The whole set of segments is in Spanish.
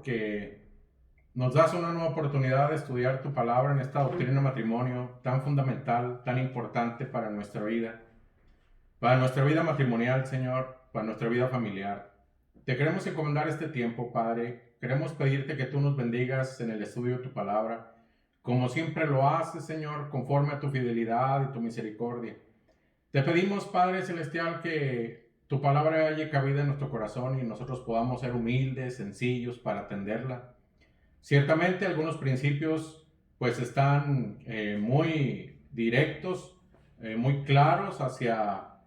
porque nos das una nueva oportunidad de estudiar tu palabra en esta doctrina de matrimonio tan fundamental, tan importante para nuestra vida matrimonial, Señor, para nuestra vida familiar. Te queremos encomendar este tiempo, Padre. Queremos pedirte que tú nos bendigas en el estudio de tu palabra, como siempre lo haces, Señor, conforme a tu fidelidad y tu misericordia. Te pedimos, Padre Celestial, que tu palabra haya cabida en nuestro corazón y nosotros podamos ser humildes, sencillos para atenderla. Ciertamente algunos principios pues están muy directos, muy claros hacia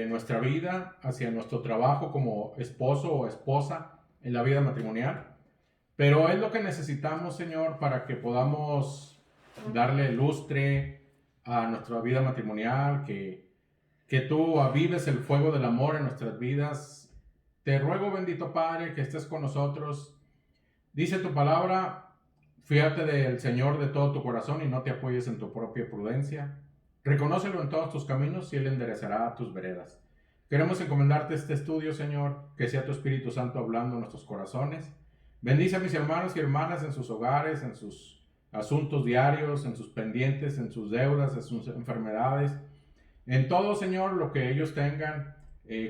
nuestra vida, hacia nuestro trabajo como esposo o esposa en la vida matrimonial. Pero es lo que necesitamos, Señor, para que podamos darle lustre a nuestra vida matrimonial, que tú avives el fuego del amor en nuestras vidas. Te ruego, bendito Padre, que estés con nosotros. Dice tu palabra, fíate del Señor de todo tu corazón y no te apoyes en tu propia prudencia. Reconócelo en todos tus caminos y Él enderezará tus veredas. Queremos encomendarte este estudio, Señor, que sea tu Espíritu Santo hablando en nuestros corazones. Bendice a mis hermanos y hermanas en sus hogares, en sus asuntos diarios, en sus pendientes, en sus deudas, en sus enfermedades, en todo, Señor, lo que ellos tengan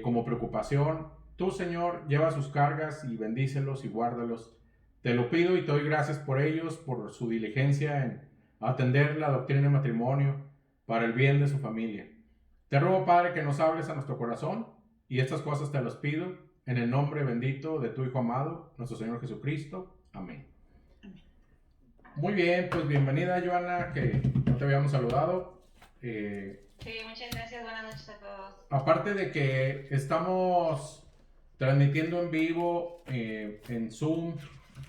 como preocupación. Tú, Señor, lleva sus cargas y bendícelos y guárdalos. Te lo pido y te doy gracias por ellos, por su diligencia en atender la doctrina del matrimonio para el bien de su familia. Te ruego, Padre, que nos hables a nuestro corazón y estas cosas te las pido en el nombre bendito de tu Hijo amado, nuestro Señor Jesucristo. Amén. Muy bien, pues bienvenida, Joana, que no te habíamos saludado. Sí, muchas gracias, buenas noches a todos. Aparte de que estamos transmitiendo en vivo en Zoom,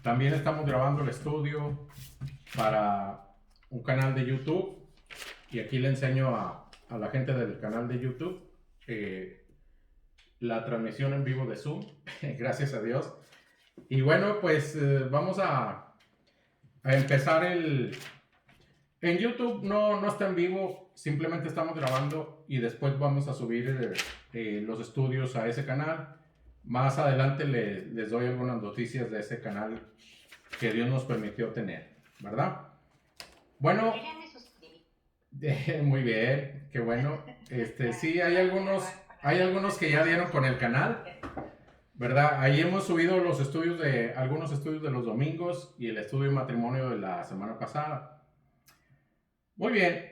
también estamos grabando el estudio para un canal de YouTube. Y aquí le enseño a la gente del canal de YouTube la transmisión en vivo de Zoom, gracias a Dios. Y bueno, pues vamos a empezar En YouTube no está en vivo, simplemente estamos grabando y después vamos a subir los estudios a ese canal. Más adelante les doy algunas noticias de ese canal que Dios nos permitió tener, ¿verdad? Bueno, muy bien, qué bueno. Sí, hay algunos que ya dieron con el canal, ¿verdad? Ahí hemos subido algunos estudios de los domingos y el estudio de matrimonio de la semana pasada. Muy bien,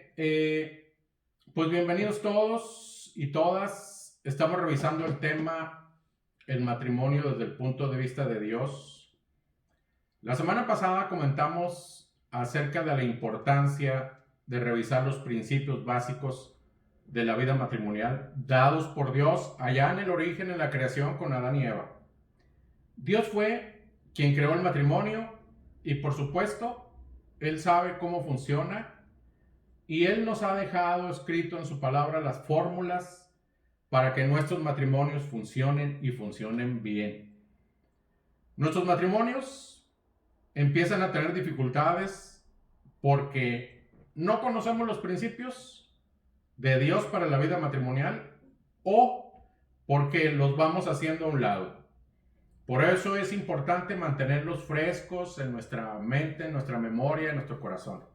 pues bienvenidos todos y todas. Estamos revisando el tema el matrimonio desde el punto de vista de Dios. La semana pasada comentamos acerca de la importancia de revisar los principios básicos de la vida matrimonial dados por Dios allá en el origen, en la creación con Adán y Eva. Dios fue quien creó el matrimonio y por supuesto Él sabe cómo funciona. Y Él nos ha dejado escrito en su palabra las fórmulas para que nuestros matrimonios funcionen y funcionen bien. Nuestros matrimonios empiezan a tener dificultades porque no conocemos los principios de Dios para la vida matrimonial o porque los vamos haciendo a un lado. Por eso es importante mantenerlos frescos en nuestra mente, en nuestra memoria, en nuestro corazón.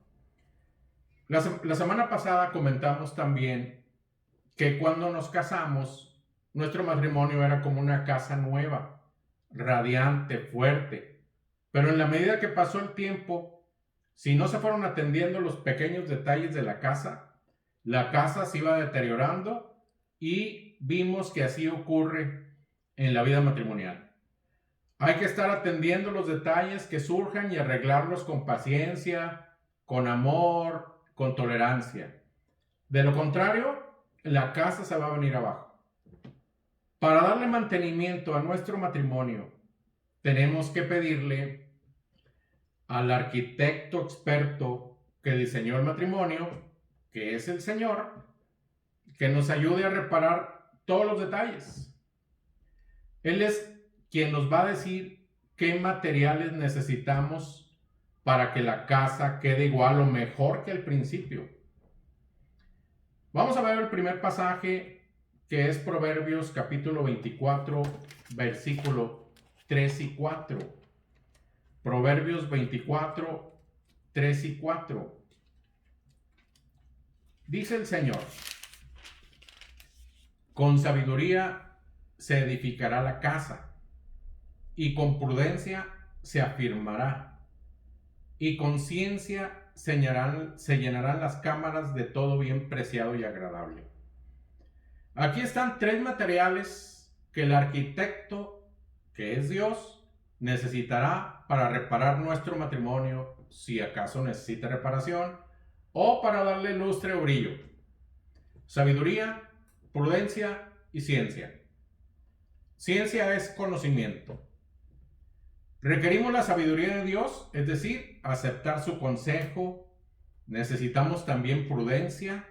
La semana pasada comentamos también que cuando nos casamos, nuestro matrimonio era como una casa nueva, radiante, fuerte. Pero en la medida que pasó el tiempo, si no se fueron atendiendo los pequeños detalles de la casa se iba deteriorando y vimos que así ocurre en la vida matrimonial. Hay que estar atendiendo los detalles que surjan y arreglarlos con paciencia, con amor, con tolerancia. De lo contrario, la casa se va a venir abajo. Para darle mantenimiento a nuestro matrimonio, tenemos que pedirle al arquitecto experto que diseñó el matrimonio, que es el Señor, que nos ayude a reparar todos los detalles. Él es quien nos va a decir qué materiales necesitamos para que la casa quede igual o mejor que al principio. Vamos a ver el primer pasaje, que es Proverbios capítulo 24, versículo 3 y 4. Proverbios 24, 3 y 4. Dice el Señor: con sabiduría se edificará la casa, y con prudencia se afirmará, y con ciencia se llenarán las cámaras de todo bien preciado y agradable. Aquí están tres materiales que el arquitecto, que es Dios, necesitará para reparar nuestro matrimonio, si acaso necesita reparación, o para darle lustre o brillo: sabiduría, prudencia y ciencia. Ciencia es conocimiento. Requerimos la sabiduría de Dios, es decir, aceptar su consejo. Necesitamos también prudencia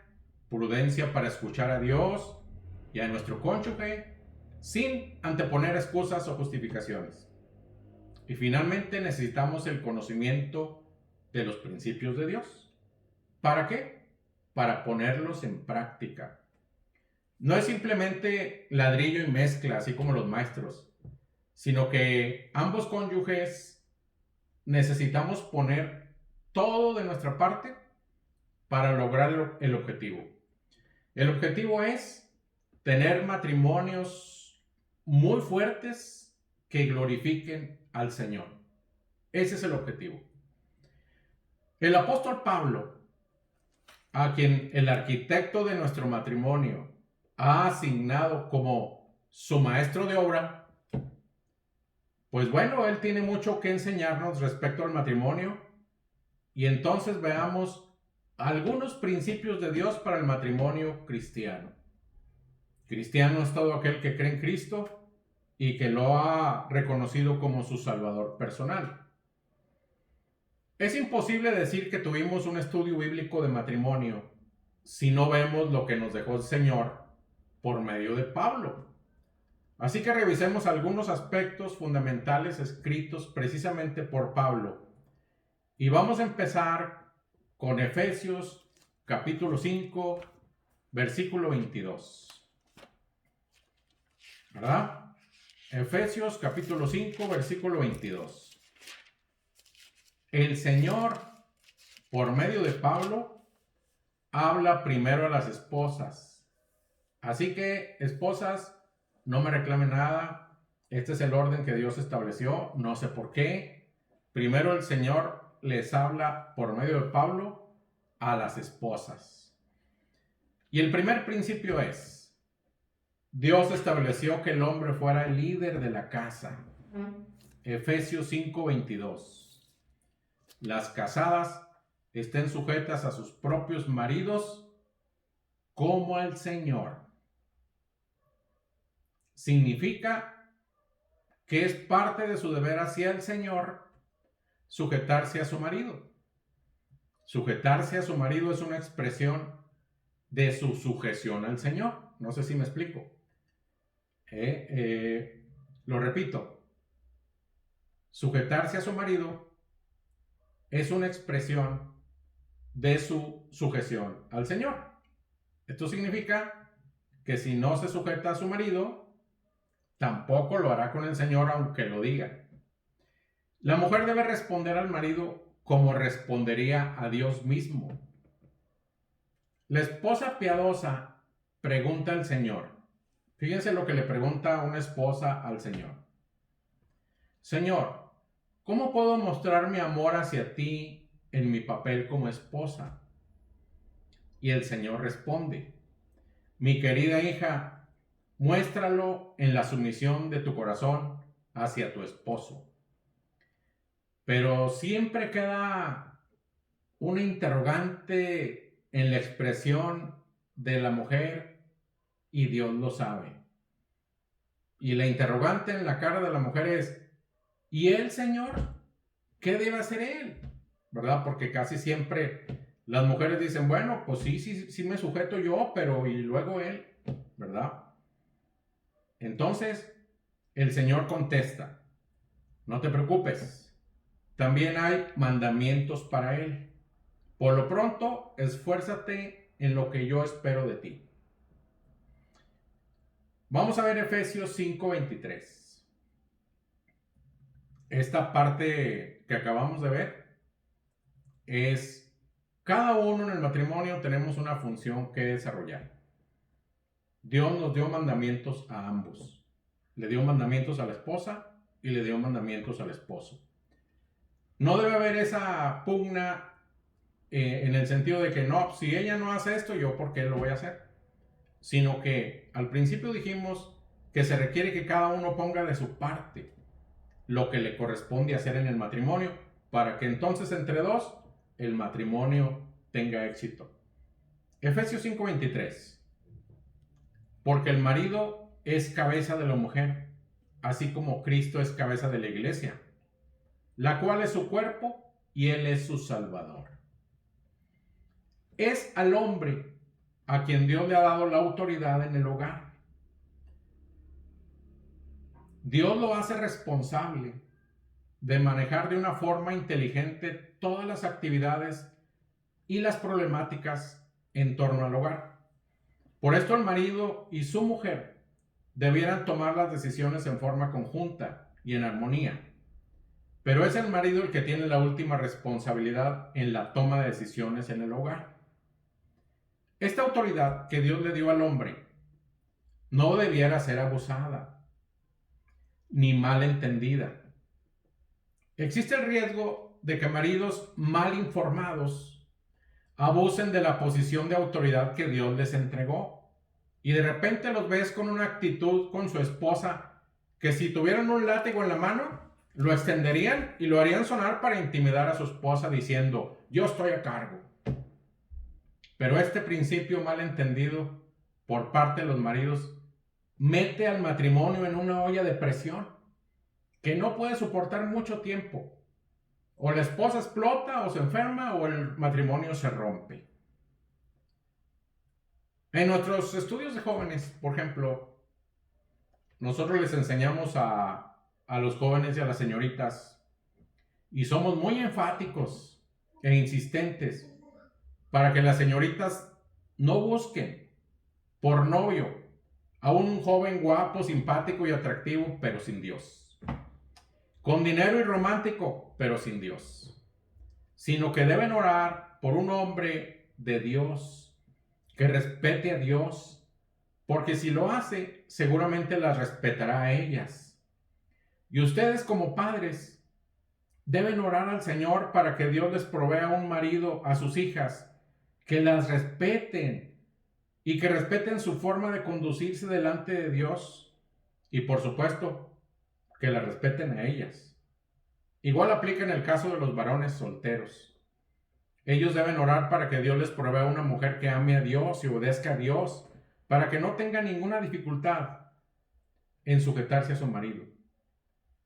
para escuchar a Dios y a nuestro cónyuge sin anteponer excusas o justificaciones. Y finalmente necesitamos el conocimiento de los principios de Dios. ¿Para qué? Para ponerlos en práctica. No es simplemente ladrillo y mezcla, así como los maestros, sino que ambos cónyuges necesitamos poner todo de nuestra parte para lograr el objetivo. El objetivo es tener matrimonios muy fuertes que glorifiquen al Señor. Ese es el objetivo. El apóstol Pablo, a quien el arquitecto de nuestro matrimonio ha asignado como su maestro de obra, pues bueno, él tiene mucho que enseñarnos respecto al matrimonio. Y entonces veamos algunos principios de Dios para el matrimonio cristiano. Cristiano es todo aquel que cree en Cristo y que lo ha reconocido como su Salvador personal. Es imposible decir que tuvimos un estudio bíblico de matrimonio si no vemos lo que nos dejó el Señor por medio de Pablo. Así que revisemos algunos aspectos fundamentales escritos precisamente por Pablo. Y vamos a empezar con Efesios capítulo 5, versículo 22. ¿Verdad? Efesios capítulo 5, versículo 22. El Señor, por medio de Pablo, habla primero a las esposas. Así que, esposas, no me reclamen nada. Este es el orden que Dios estableció. No sé por qué. Primero el Señor les habla por medio de Pablo a las esposas. Y el primer principio es: Dios estableció que el hombre fuera el líder de la casa. Efesios 5:22. Las casadas estén sujetas a sus propios maridos como al Señor. Significa que es parte de su deber hacia el Señor sujetarse a su marido. Sujetarse a su marido es una expresión de su sujeción al Señor. No sé si me explico. Lo repito. Sujetarse a su marido es una expresión de su sujeción al Señor. Esto significa que si no se sujeta a su marido, tampoco lo hará con el Señor, aunque lo diga. La mujer debe responder al marido como respondería a Dios mismo. La esposa piadosa pregunta al Señor. Fíjense lo que le pregunta una esposa al Señor. Señor, ¿cómo puedo mostrar mi amor hacia ti en mi papel como esposa? Y el Señor responde: mi querida hija, muéstralo en la sumisión de tu corazón hacia tu esposo. Pero siempre queda una interrogante en la expresión de la mujer, y Dios lo sabe. Y la interrogante en la cara de la mujer es: ¿y el Señor? ¿Qué debe hacer él? ¿Verdad? Porque casi siempre las mujeres dicen: bueno, pues sí me sujeto yo, pero y luego él, ¿verdad? Entonces el Señor contesta: no te preocupes, también hay mandamientos para él. Por lo pronto, esfuérzate en lo que yo espero de ti. Vamos a ver Efesios 5:23. Esta parte que acabamos de ver es, cada uno en el matrimonio tenemos una función que desarrollar. Dios nos dio mandamientos a ambos. Le dio mandamientos a la esposa y le dio mandamientos al esposo. No debe haber esa pugna en el sentido de que no, si ella no hace esto, yo ¿por qué lo voy a hacer? Sino que al principio dijimos que se requiere que cada uno ponga de su parte lo que le corresponde hacer en el matrimonio, para que entonces entre dos el matrimonio tenga éxito. Efesios 5:23. Porque el marido es cabeza de la mujer, así como Cristo es cabeza de la iglesia, la cual es su cuerpo y él es su salvador. Es al hombre a quien Dios le ha dado la autoridad en el hogar. Dios lo hace responsable de manejar de una forma inteligente todas las actividades y las problemáticas en torno al hogar. Por esto el marido y su mujer debieran tomar las decisiones en forma conjunta y en armonía. Pero es el marido el que tiene la última responsabilidad en la toma de decisiones en el hogar. Esta autoridad que Dios le dio al hombre no debiera ser abusada ni mal entendida. Existe el riesgo de que maridos mal informados abusen de la posición de autoridad que Dios les entregó y de repente los ves con una actitud con su esposa que si tuvieran un látigo en la mano lo extenderían y lo harían sonar para intimidar a su esposa diciendo: yo estoy a cargo. Pero este principio mal entendido por parte de los maridos mete al matrimonio en una olla de presión que no puede soportar mucho tiempo. O la esposa explota o se enferma o el matrimonio se rompe. En nuestros estudios de jóvenes, por ejemplo, nosotros les enseñamos a los jóvenes y a las señoritas y somos muy enfáticos e insistentes para que las señoritas no busquen por novio a un joven guapo, simpático y atractivo, pero sin Dios. Con dinero y romántico, pero sin Dios. Sino que deben orar por un hombre de Dios, que respete a Dios, porque si lo hace, seguramente las respetará a ellas. Y ustedes como padres deben orar al Señor para que Dios les provea un marido a sus hijas, que las respeten y que respeten su forma de conducirse delante de Dios y por supuesto que las respeten a ellas. Igual aplica en el caso de los varones solteros. Ellos deben orar para que Dios les provea una mujer que ame a Dios y obedezca a Dios, para que no tenga ninguna dificultad en sujetarse a su marido.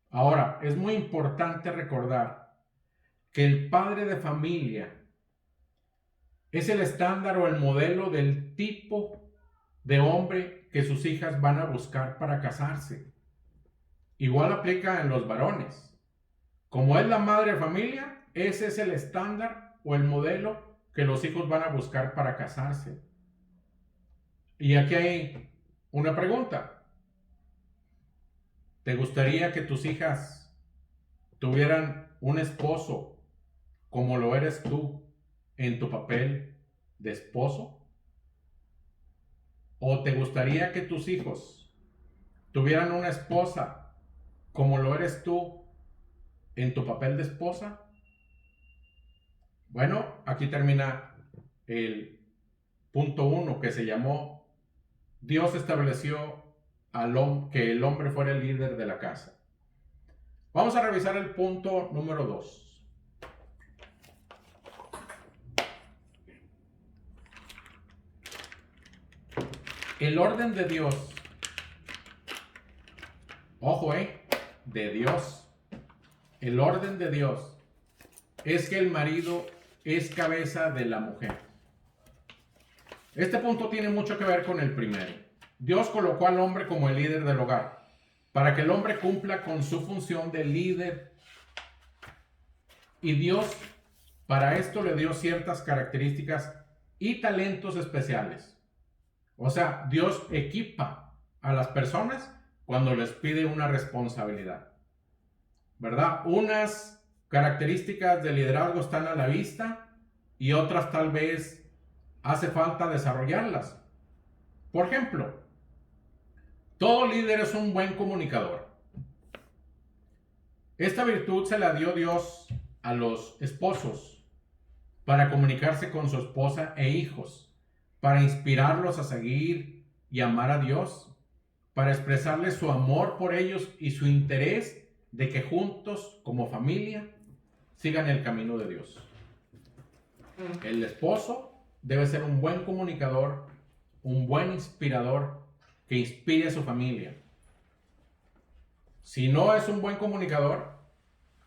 Ahora, es muy importante recordar que el padre de familia es el estándar o el modelo del tipo de hombre que sus hijas van a buscar para casarse. Igual aplica en los varones. Como es la madre de familia, ese es el estándar o el modelo que los hijos van a buscar para casarse. Y aquí hay una pregunta. ¿Te gustaría que tus hijas tuvieran un esposo como lo eres tú en tu papel de esposo? ¿O te gustaría que tus hijos tuvieran una esposa como lo eres tú en tu papel de esposa? Bueno, aquí termina el punto 1 que se llamó: Dios estableció que el hombre fuera el líder de la casa. Vamos a revisar el punto número 2. El orden de Dios. Ojo, de Dios. El orden de Dios es que el marido es cabeza de la mujer. Este punto tiene mucho que ver con el primero. Dios colocó al hombre como el líder del hogar, para que el hombre cumpla con su función de líder. Y Dios para esto le dio ciertas características y talentos especiales. O sea, Dios equipa a las personas cuando les pide una responsabilidad, ¿verdad? Unas características de liderazgo están a la vista y otras tal vez hace falta desarrollarlas. Por ejemplo, todo líder es un buen comunicador. Esta virtud se la dio Dios a los esposos para comunicarse con su esposa e hijos, para inspirarlos a seguir y amar a Dios, para expresarles su amor por ellos y su interés de que juntos, como familia, sigan el camino de Dios. El esposo debe ser un buen comunicador, un buen inspirador que inspire a su familia. Si no es un buen comunicador,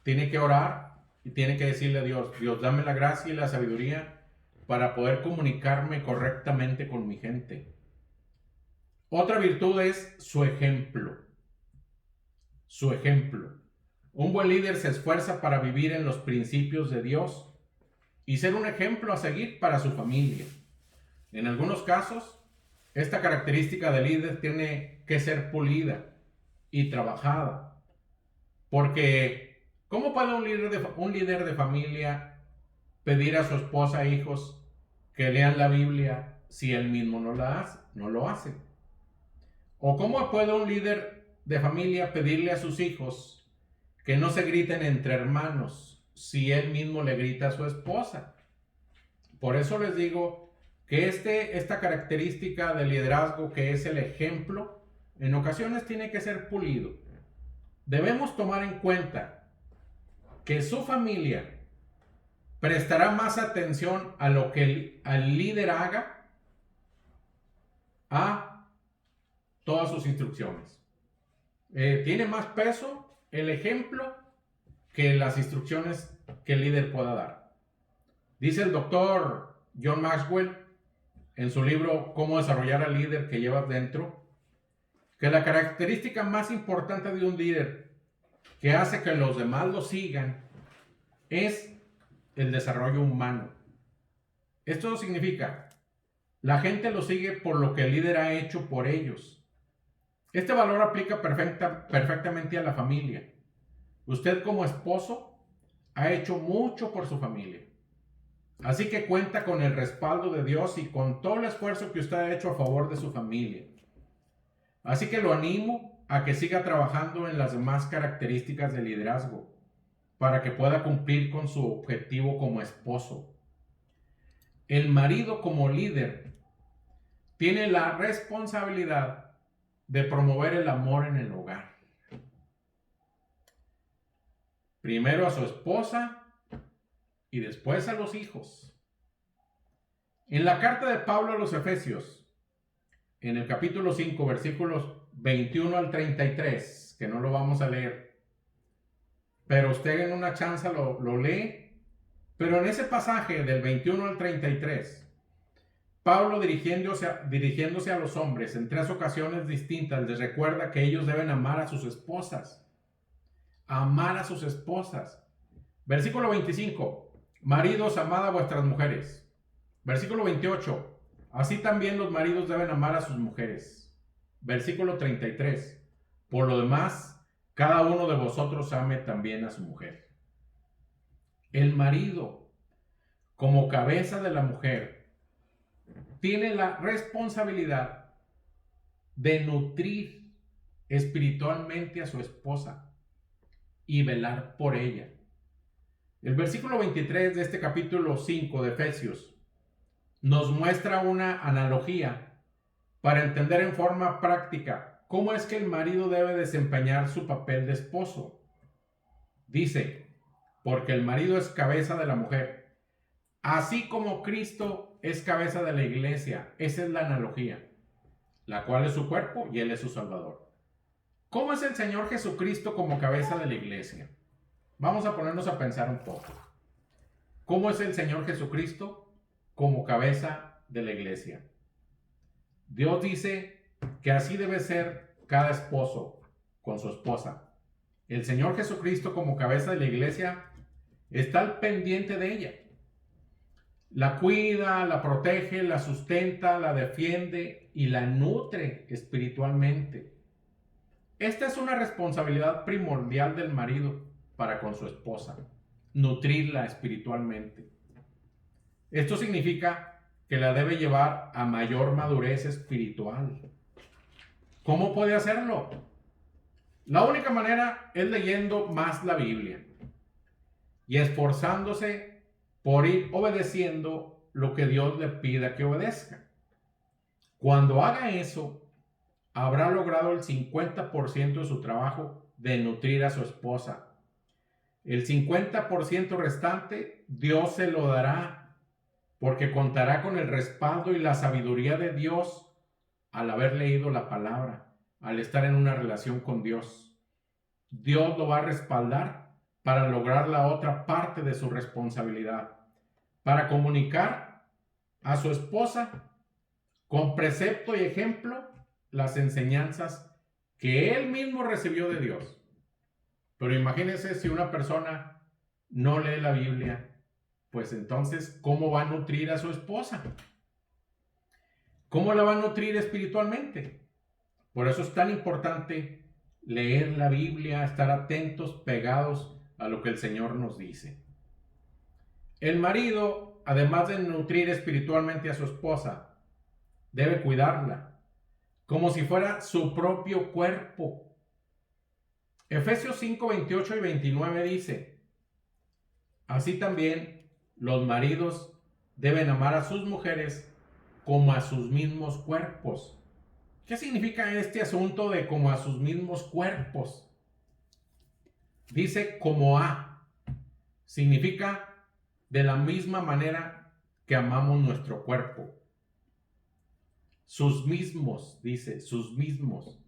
tiene que orar y tiene que decirle a Dios, Dios, dame la gracia y la sabiduría para poder comunicarme correctamente con mi gente. Otra virtud es su ejemplo. Su ejemplo. Un buen líder se esfuerza para vivir en los principios de Dios y ser un ejemplo a seguir para su familia. En algunos casos, esta característica del líder tiene que ser pulida y trabajada. Porque, ¿cómo puede un líder de familia pedir a su esposa e hijos que lean la Biblia si él mismo no lo hace? ¿O cómo puede un líder de familia pedirle a sus hijos que no se griten entre hermanos si él mismo le grita a su esposa? Por eso les digo que esta característica de liderazgo, que es el ejemplo, en ocasiones tiene que ser pulido. Debemos tomar en cuenta que su familia prestará más atención a lo que el líder haga a todas sus instrucciones. Tiene más peso el ejemplo que las instrucciones que el líder pueda dar. Dice el doctor John Maxwell en su libro Cómo desarrollar al líder que llevas dentro, que la característica más importante de un líder que hace que los demás lo sigan es el desarrollo humano. Esto significa, la gente lo sigue por lo que el líder ha hecho por ellos. Este valor aplica perfectamente a la familia. Usted como esposo ha hecho mucho por su familia. Así que cuenta con el respaldo de Dios y con todo el esfuerzo que usted ha hecho a favor de su familia. Así que lo animo a que siga trabajando en las demás características de liderazgo para que pueda cumplir con su objetivo como esposo. El marido como líder tiene la responsabilidad de promover el amor en el hogar. Primero a su esposa y después a los hijos. En la carta de Pablo a los Efesios, en el capítulo 5, versículos 21 al 33, que no lo vamos a leer, pero usted en una chance lo lee, pero en ese pasaje del 21 al 33, Pablo dirigiéndose a los hombres en 3 ocasiones distintas, les recuerda que ellos deben amar a sus esposas. Amar a sus esposas. Versículo 25. Maridos, amad a vuestras mujeres. Versículo 28. Así también los maridos deben amar a sus mujeres. Versículo 33. Por lo demás, cada uno de vosotros ame también a su mujer. El marido, como cabeza de la mujer, tiene la responsabilidad de nutrir espiritualmente a su esposa y velar por ella. El versículo 23 de este capítulo 5 de Efesios nos muestra una analogía para entender en forma práctica cómo es que el marido debe desempeñar su papel de esposo. Dice, porque el marido es cabeza de la mujer, así como Cristo es cabeza de la iglesia. Esa es la analogía, la cual es su cuerpo y Él es su Salvador. ¿Cómo es el Señor Jesucristo como cabeza de la iglesia? Vamos a ponernos a pensar un poco. ¿Cómo es el Señor Jesucristo como cabeza de la iglesia? Dios dice que así debe ser cada esposo con su esposa. El Señor Jesucristo como cabeza de la iglesia está al pendiente de ella. La cuida, la protege, la sustenta, la defiende y la nutre espiritualmente. Esta es una responsabilidad primordial del marido para con su esposa. nutrirla espiritualmente. Esto significa que la debe llevar a mayor madurez espiritual. ¿Cómo puede hacerlo? La única manera es leyendo más la Biblia y esforzándose por ir obedeciendo lo que Dios le pida que obedezca. Cuando haga eso, habrá logrado el 50% de su trabajo de nutrir a su esposa. El 50% restante Dios se lo dará, porque contará con el respaldo y la sabiduría de Dios al haber leído la palabra, al estar en una relación con Dios. Dios lo va a respaldar para lograr la otra parte de su responsabilidad, para comunicar a su esposa con precepto y ejemplo las enseñanzas que él mismo recibió de Dios. Pero imagínense si una persona no lee la Biblia, pues entonces, ¿cómo va a nutrir a su esposa? ¿Cómo la va a nutrir espiritualmente? Por eso es tan importante leer la Biblia, estar atentos, pegados a lo que el Señor nos dice. El marido, además de nutrir espiritualmente a su esposa, debe cuidarla como si fuera su propio cuerpo. Efesios 5, 28 y 29 dice: así también los maridos deben amar a sus mujeres como a sus mismos cuerpos. ¿Qué significa este asunto de como a sus mismos cuerpos? Dice como a. Significa de la misma manera que amamos nuestro cuerpo. Sus mismos, dice, sus mismos.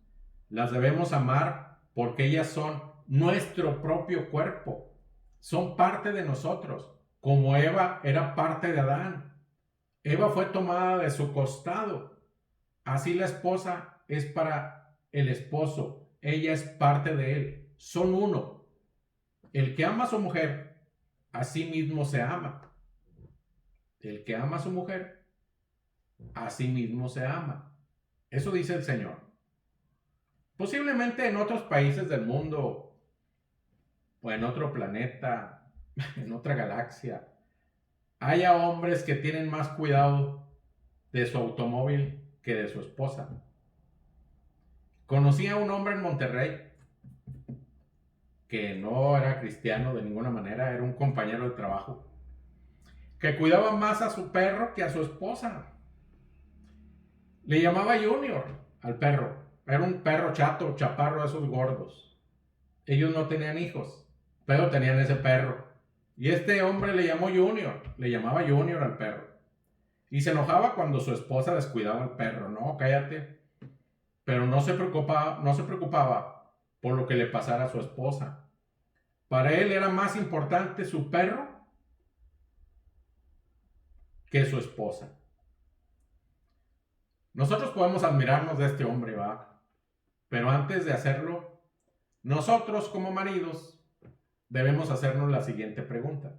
Las debemos amar porque ellas son nuestro propio cuerpo. Son parte de nosotros, como Eva era parte de Adán. Eva fue tomada de su costado. Así la esposa es para el esposo. Ella es parte de él. Son uno. El que ama a su mujer, a sí mismo se ama. El que ama a su mujer, a sí mismo se ama. Eso dice el Señor. Posiblemente en otros países del mundo, o en otro planeta, en otra galaxia, haya hombres que tienen más cuidado de su automóvil que de su esposa. Conocí a un hombre en Monterrey que no era cristiano de ninguna manera, era un compañero de trabajo, que cuidaba más a su perro que a su esposa. Le llamaba Junior al perro. Era un perro chato, chaparro, de esos gordos. Ellos no tenían hijos, pero tenían ese perro. Y este hombre le llamó Junior, le llamaba Junior al perro. Y se enojaba cuando su esposa descuidaba al perro. No, cállate. Pero no se preocupaba por lo que le pasara a su esposa. Para él era más importante su perro que su esposa. Nosotros podemos admirarnos de este hombre, ¿va? Pero antes de hacerlo, nosotros como maridos debemos hacernos la siguiente pregunta.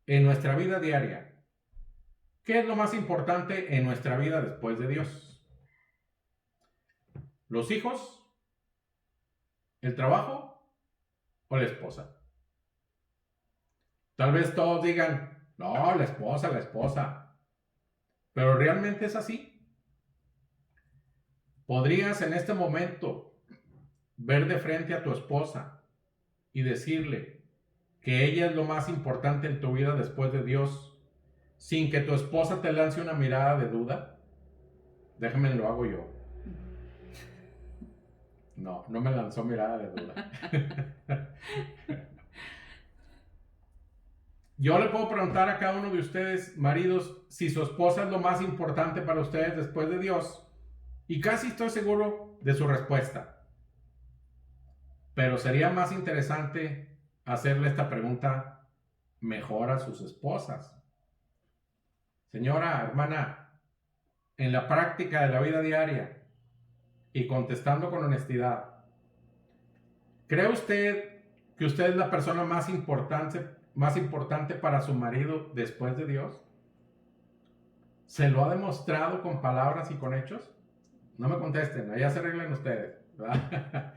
En nuestra vida diaria, ¿qué es lo más importante en nuestra vida después de Dios? ¿Los hijos? ¿El trabajo? ¿O la esposa? Tal vez todos digan, no, la esposa, la esposa. ¿Pero realmente es así? ¿Podrías en este momento ver de frente a tu esposa y decirle que ella es lo más importante en tu vida después de Dios, sin que tu esposa te lance una mirada de duda? Déjame, lo hago yo. No me lanzó mirada de duda. Yo le puedo preguntar a cada uno de ustedes, maridos, si su esposa es lo más importante para ustedes después de Dios, y casi estoy seguro de su respuesta. Pero sería más interesante hacerle esta pregunta mejor a sus esposas. Señora, hermana, en la práctica de la vida diaria y contestando con honestidad, ¿cree usted que usted es la persona más importante para su marido después de Dios? ¿Se lo ha demostrado con palabras y con hechos? No me contesten, allá se arreglen ustedes, ¿verdad?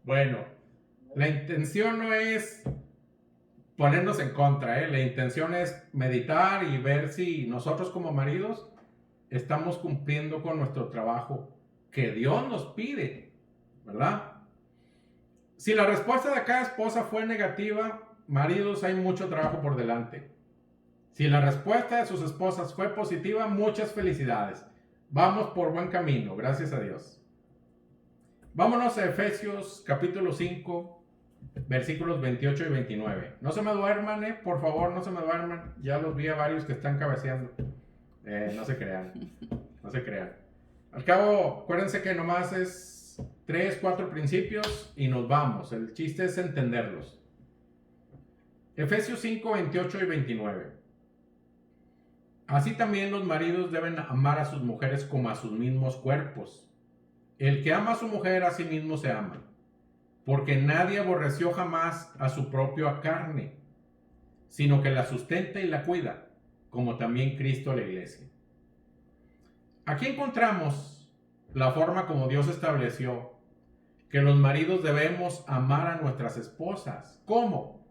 Bueno, la intención no es ponernos en contra, ¿eh? La intención es meditar y ver si nosotros como maridos estamos cumpliendo con nuestro trabajo que Dios nos pide, ¿verdad? Si la respuesta de cada esposa fue negativa, maridos, hay mucho trabajo por delante. Si la respuesta de sus esposas fue positiva, muchas felicidades. Vamos por buen camino, gracias a Dios. Vámonos a Efesios capítulo 5, versículos 28 y 29. No se me duerman, por favor, no se me duerman. Ya los vi a varios que están cabeceando. No se crean, no se crean. Al cabo, acuérdense que nomás es 3, 4 principios y nos vamos. El chiste es entenderlos. Efesios 5, 28 y 29. Así también los maridos deben amar a sus mujeres como a sus mismos cuerpos. El que ama a su mujer a sí mismo se ama, porque nadie aborreció jamás a su propia carne, sino que la sustenta y la cuida, como también Cristo a la iglesia. Aquí encontramos la forma como Dios estableció que los maridos debemos amar a nuestras esposas. ¿Cómo?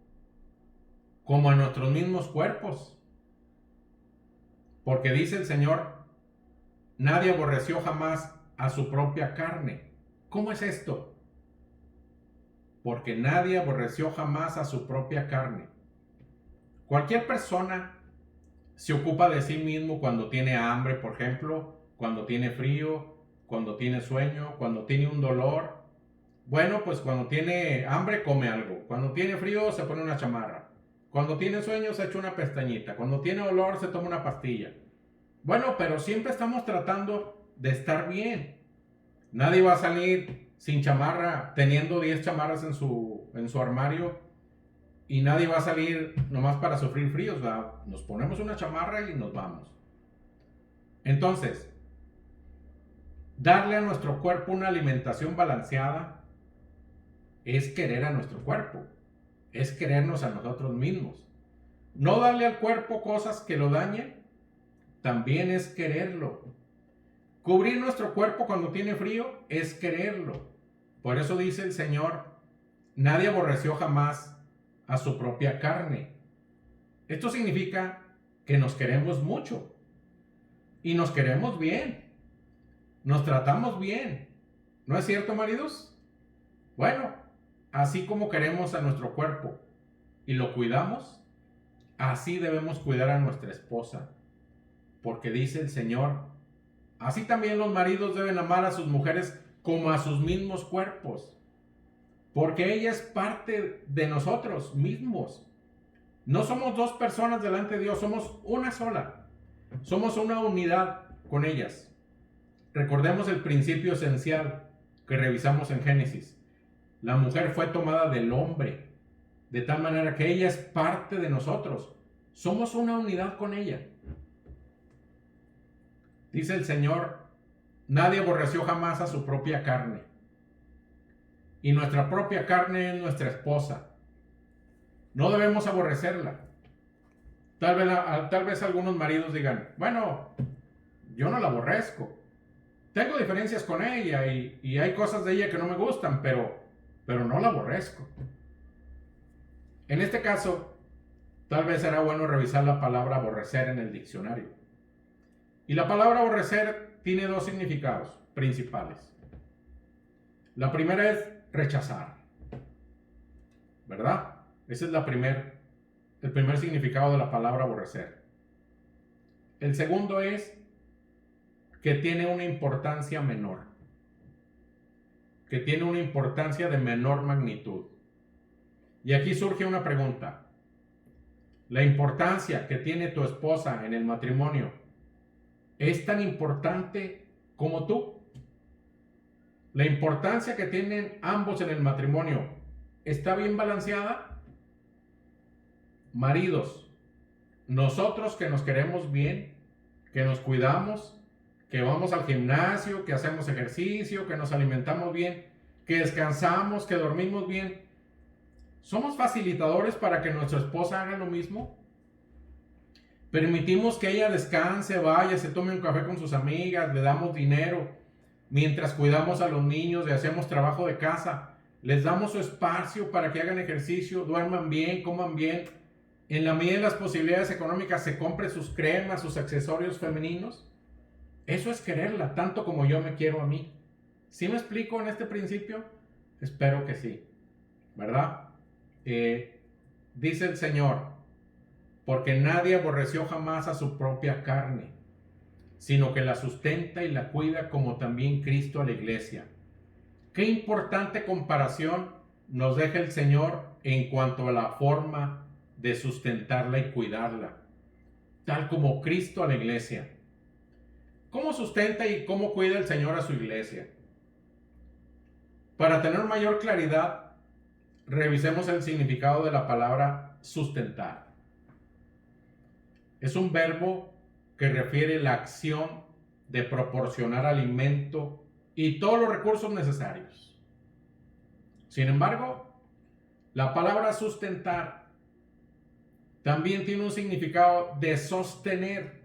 Como a nuestros mismos cuerpos. Porque dice el Señor, nadie aborreció jamás a su propia carne. ¿Cómo es esto? Porque nadie aborreció jamás a su propia carne. Cualquier persona se ocupa de sí mismo cuando tiene hambre, por ejemplo, cuando tiene frío, cuando tiene sueño, cuando tiene un dolor. Bueno, pues cuando tiene hambre come algo. Cuando tiene frío se pone una chamarra. Cuando tiene sueño se echa una pestañita. Cuando tiene dolor se toma una pastilla. Bueno, pero siempre estamos tratando de estar bien. Nadie va a salir sin chamarra, teniendo 10 chamarras en su armario. Y nadie va a salir nomás para sufrir fríos, ¿verdad? Nos ponemos una chamarra y nos vamos. Entonces, darle a nuestro cuerpo una alimentación balanceada es querer a nuestro cuerpo. Es querernos a nosotros mismos. No darle al cuerpo cosas que lo dañen, también es quererlo. Cubrir nuestro cuerpo cuando tiene frío es quererlo. Por eso dice el Señor, nadie aborreció jamás a su propia carne. Esto significa que nos queremos mucho y nos queremos bien. Nos tratamos bien. ¿No es cierto, maridos? Bueno, así como queremos a nuestro cuerpo y lo cuidamos, así debemos cuidar a nuestra esposa. Porque dice el Señor, así también los maridos deben amar a sus mujeres como a sus mismos cuerpos. Porque ella es parte de nosotros mismos. No somos dos personas delante de Dios, somos una sola. Somos una unidad con ellas. Recordemos el principio esencial que revisamos en Génesis. La mujer fue tomada del hombre, de tal manera que ella es parte de nosotros. Somos una unidad con ella. Dice el Señor, nadie aborreció jamás a su propia carne. Y nuestra propia carne es nuestra esposa. No debemos aborrecerla. Tal vez algunos maridos digan, bueno, yo no la aborrezco. Tengo diferencias con ella y hay cosas de ella que no me gustan, pero no la aborrezco. En este caso, tal vez será bueno revisar la palabra aborrecer en el diccionario. Y la palabra aborrecer tiene dos significados principales. La primera es rechazar, ¿verdad? Ese es el primer significado de la palabra aborrecer. El segundo es que tiene una importancia menor, que tiene una importancia de menor magnitud. Y aquí surge una pregunta. ¿La importancia que tiene tu esposa en el matrimonio es tan importante como tú? ¿La importancia que tienen ambos en el matrimonio está bien balanceada? Maridos, nosotros que nos queremos bien, que nos cuidamos, que vamos al gimnasio, que hacemos ejercicio, que nos alimentamos bien, que descansamos, que dormimos bien, ¿somos facilitadores para que nuestra esposa haga lo mismo? ¿Permitimos que ella descanse, vaya, se tome un café con sus amigas, le damos dinero, mientras cuidamos a los niños y hacemos trabajo de casa, les damos su espacio para que hagan ejercicio, duerman bien, coman bien. En la medida de las posibilidades económicas se compren sus cremas, sus accesorios femeninos. Eso es quererla, tanto como yo me quiero a mí. ¿Sí me explico en este principio? Espero que sí, ¿verdad? Dice el Señor, porque nadie aborreció jamás a su propia carne, sino que la sustenta y la cuida, como también Cristo a la iglesia. Qué importante comparación nos deja el Señor en cuanto a la forma de sustentarla y cuidarla, tal como Cristo a la iglesia. ¿Cómo sustenta y cómo cuida el Señor a su iglesia? Para tener mayor claridad, revisemos el significado de la palabra sustentar. Es un verbo que refiere la acción de proporcionar alimento y todos los recursos necesarios. Sin embargo, la palabra sustentar también tiene un significado de sostener,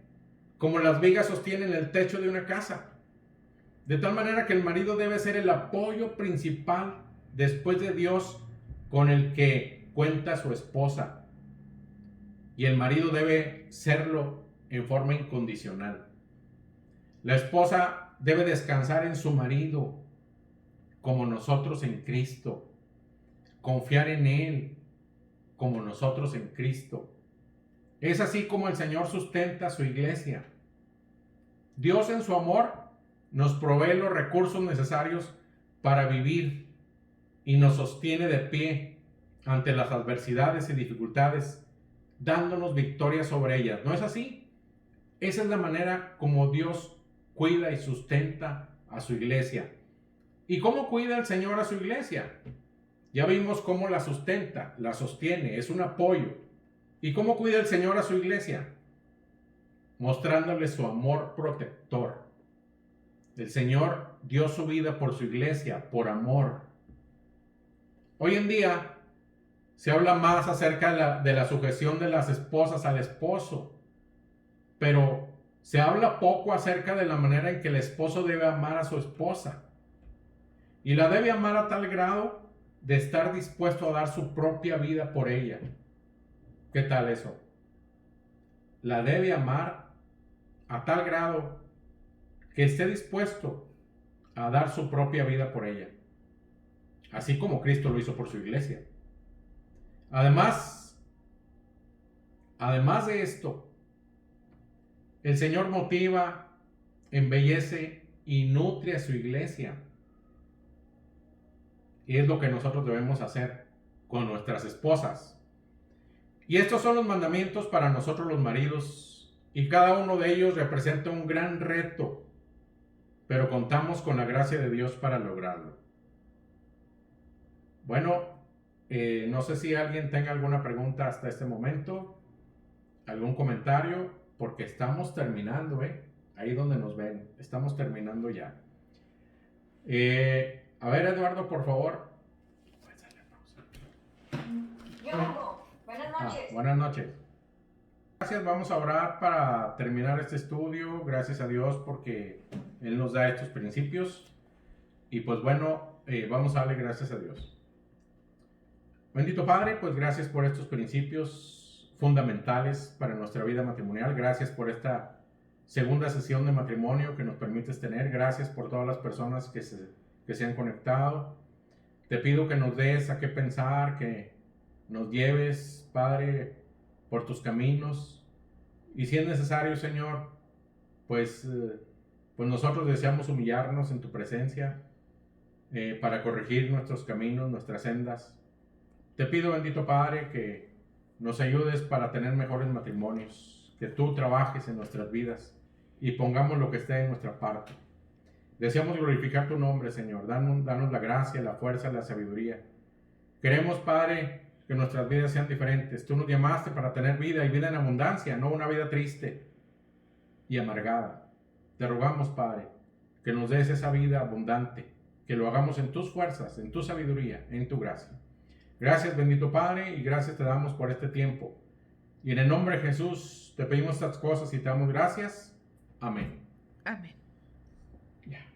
como las vigas sostienen el techo de una casa. De tal manera que el marido debe ser el apoyo principal después de Dios con el que cuenta su esposa. Y el marido debe serlo en forma incondicional. La esposa debe descansar en su marido, como nosotros en Cristo. Confiar en Él, como nosotros en Cristo. Es así como el Señor sustenta su iglesia. Dios en su amor nos provee los recursos necesarios para vivir y nos sostiene de pie ante las adversidades y dificultades, dándonos victoria sobre ellas. ¿No es así? Esa es la manera como Dios cuida y sustenta a su iglesia. ¿Y cómo cuida el Señor a su iglesia? Ya vimos cómo la sustenta, la sostiene, es un apoyo. ¿Y cómo cuida el Señor a su iglesia? Mostrándole su amor protector. El Señor dio su vida por su iglesia, por amor. Hoy en día se habla más acerca de la sujeción de las esposas al esposo, pero se habla poco acerca de la manera en que el esposo debe amar a su esposa. Y la debe amar a tal grado de estar dispuesto a dar su propia vida por ella. ¿Qué tal eso? La debe amar a tal grado que esté dispuesto a dar su propia vida por ella, así como Cristo lo hizo por su iglesia. Además de esto, el Señor motiva, embellece y nutre a su iglesia. Y es lo que nosotros debemos hacer con nuestras esposas. Y estos son los mandamientos para nosotros los maridos, y cada uno de ellos representa un gran reto, pero contamos con la gracia de Dios para lograrlo. Bueno, no sé si alguien tenga alguna pregunta hasta este momento, algún comentario, porque estamos terminando, ahí donde nos ven, estamos terminando ya. A ver, Eduardo, por favor. Buenas noches. Buenas noches. Gracias, vamos a orar para terminar este estudio. Gracias a Dios porque Él nos da estos principios. Y pues bueno, vamos a darle gracias a Dios. Bendito Padre, pues gracias por estos principios fundamentales para nuestra vida matrimonial. Gracias por esta segunda sesión de matrimonio que nos permites tener. Gracias por todas las personas que se han conectado. Te pido que nos des a qué pensar, que nos lleves, Padre, por tus caminos. Y si es necesario, Señor, pues nosotros deseamos humillarnos en tu presencia para corregir nuestros caminos, nuestras sendas. Te pido, bendito Padre, que nos ayudes para tener mejores matrimonios, que tú trabajes en nuestras vidas y pongamos lo que esté en nuestra parte. Deseamos glorificar tu nombre, Señor. Danos la gracia, la fuerza, la sabiduría. Queremos, Padre, que nuestras vidas sean diferentes. Tú nos llamaste para tener vida y vida en abundancia, no una vida triste y amargada. Te rogamos, Padre, que nos des esa vida abundante, que lo hagamos en tus fuerzas, en tu sabiduría, en tu gracia. Gracias, bendito Padre, y gracias te damos por este tiempo. Y en el nombre de Jesús te pedimos estas cosas y te damos gracias. Amén. Amén. Ya.